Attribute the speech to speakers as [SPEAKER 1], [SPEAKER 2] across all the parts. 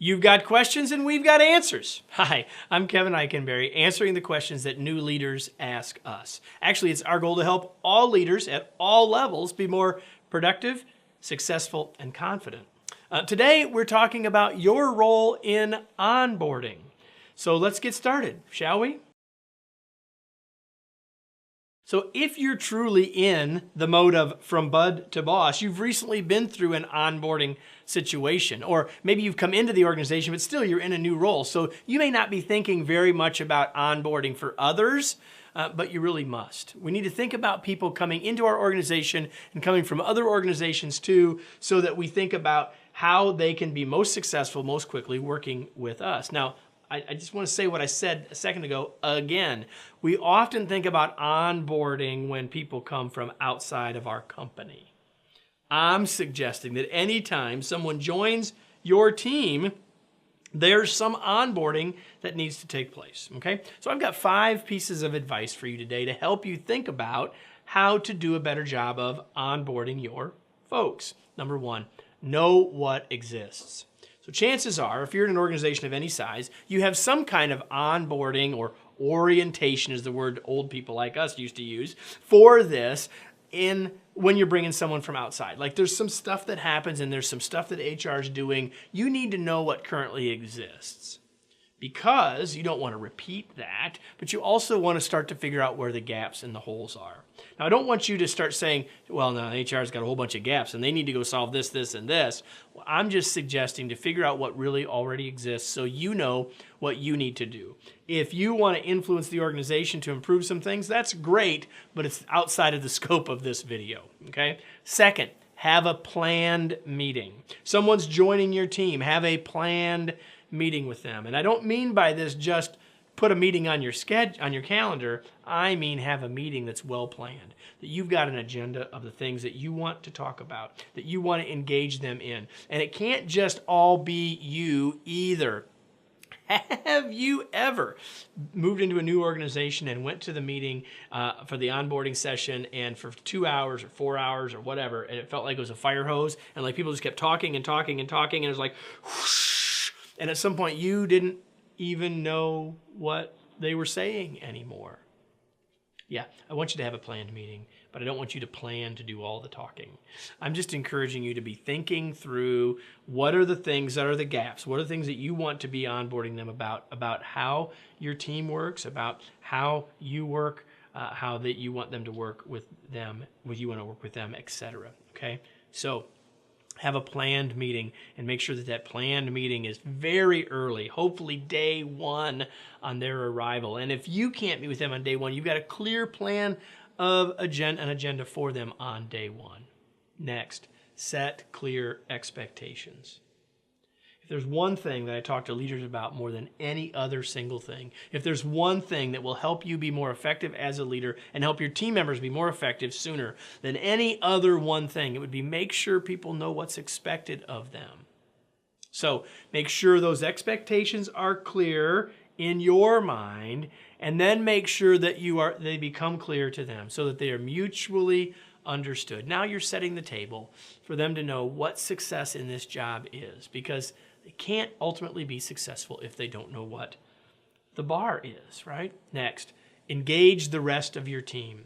[SPEAKER 1] You've got questions and we've got answers. Hi, I'm Kevin Eikenberry, answering the questions that new leaders ask us. Actually, it's our goal to help all leaders at all levels be more productive, successful, and confident. Today, we're talking about your role in onboarding. So let's get started, shall we? So if you're truly in the mode of from bud to boss, you've recently been through an onboarding situation, or maybe you've come into the organization, but still you're in a new role. So you may not be thinking very much about onboarding for others, but you really must. We need to think about people coming into our organization and coming from other organizations too, so that we think about how they can be most successful, most quickly working with us. Now, I just want to say what I said a second ago again. We often think about onboarding when people come from outside of our company. I'm suggesting that anytime someone joins your team, there's some onboarding that needs to take place, okay? So I've got 5 pieces of advice for you today to help you think about how to do a better job of onboarding your folks. Number 1, know what exists. So chances are, if you're in an organization of any size, you have some kind of onboarding, or orientation is the word old people like us used to use, for this when you're bringing someone from outside. Like there's some stuff that happens and there's some stuff that HR is doing. You need to know what currently exists, because you don't want to repeat that, but you also want to start to figure out where the gaps and the holes are. Now, I don't want you to start saying, well, no, HR's got a whole bunch of gaps and they need to go solve this, this, and this. Well, I'm just suggesting to figure out what really already exists so you know what you need to do. If you want to influence the organization to improve some things, that's great, but it's outside of the scope of this video, okay? Second, have a planned meeting. Someone's joining your team, have a planned meeting with them. And I don't mean by this just put a meeting on your calendar. I mean have a meeting that's well planned, that you've got an agenda of the things that you want to talk about, that you want to engage them in. And it can't just all be you either. Have you ever moved into a new organization and went to the meeting for the onboarding session, and for 2 hours or 4 hours or whatever, and it felt like it was a fire hose, and like people just kept talking and talking and talking, and it was like whoosh, and at some point you didn't even know what they were saying anymore? Yeah, I want you to have a planned meeting, but I don't want you to plan to do all the talking. I'm just encouraging you to be thinking through what are the things that are the gaps, what are the things that you want to be onboarding them about how your team works, about how you work, how that you want them to work with them, you want to work with them, etc. Okay, so have a planned meeting and make sure that that planned meeting is very early, hopefully day 1 on their arrival. And if you can't meet with them on day 1, you've got a clear plan of an agenda for them on day 1. Next, set clear expectations. If there's one thing that I talk to leaders about more than any other single thing, if there's one thing that will help you be more effective as a leader and help your team members be more effective sooner than any other one thing, it would be make sure people know what's expected of them. So make sure those expectations are clear in your mind, and then make sure that they become clear to them so that they are mutually understood. Now you're setting the table for them to know what success in this job is, because they can't ultimately be successful if they don't know what the bar is, right? Next, engage the rest of your team.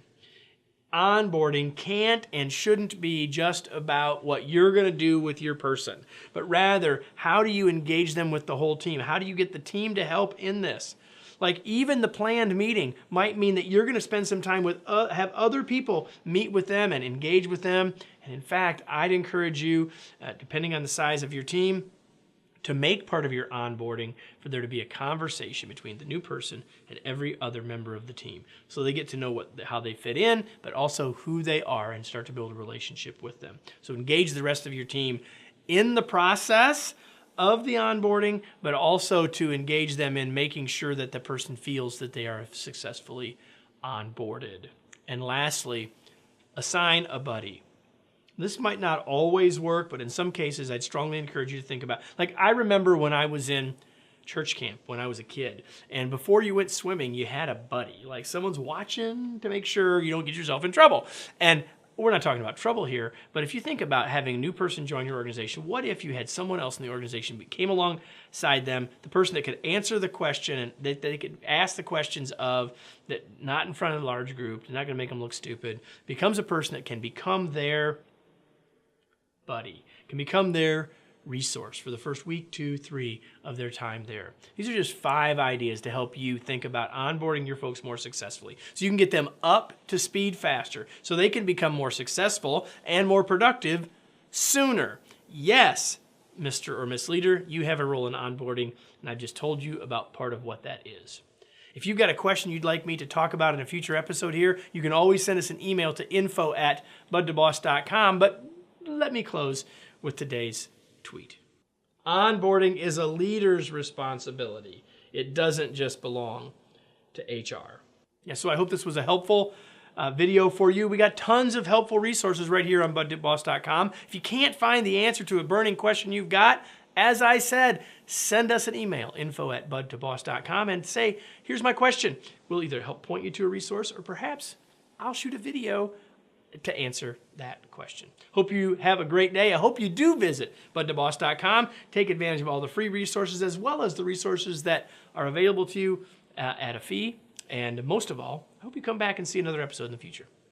[SPEAKER 1] Onboarding can't and shouldn't be just about what you're going to do with your person, but rather, how do you engage them with the whole team? How do you get the team to help in this? Like even the planned meeting might mean that you're going to spend some time with, have other people meet with them and engage with them. And in fact, I'd encourage you, depending on the size of your team, to make part of your onboarding for there to be a conversation between the new person and every other member of the team, so they get to know how they fit in, but also who they are, and start to build a relationship with them. So engage the rest of your team in the process of the onboarding, but also to engage them in making sure that the person feels that they are successfully onboarded. And lastly, assign a buddy. This might not always work, but in some cases, I'd strongly encourage you to think about. Like I remember when I was in church camp when I was a kid, and before you went swimming, you had a buddy. Like someone's watching to make sure you don't get yourself in trouble. And we're not talking about trouble here, but if you think about having a new person join your organization, what if you had someone else in the organization that came alongside them, the person that could answer the question and that they could ask the questions of, that not in front of a large group, they're not going to make them look stupid, becomes a person that can become their buddy, can become their resource for the first week, 2, 3 of their time there. These are just 5 ideas to help you think about onboarding your folks more successfully, so you can get them up to speed faster, so they can become more successful and more productive sooner. Yes, Mr. or Miss Leader, you have a role in onboarding, and I've just told you about part of what that is. If you've got a question you'd like me to talk about in a future episode here, you can always send us an email to info@budtoboss.com, but let me close with today's tweet. Onboarding is a leader's responsibility. It doesn't just belong to HR. Yeah, so I hope this was a helpful video for you. We got tons of helpful resources right here on budtoboss.com. If you can't find the answer to a burning question you've got, as I said, send us an email, info@budtoboss.com, and say, here's my question. We'll either help point you to a resource, or perhaps I'll shoot a video to answer that question. Hope you have a great day. I hope you do visit budtoboss.com. Take advantage of all the free resources as well as the resources that are available to you at a fee. And most of all, I hope you come back and see another episode in the future.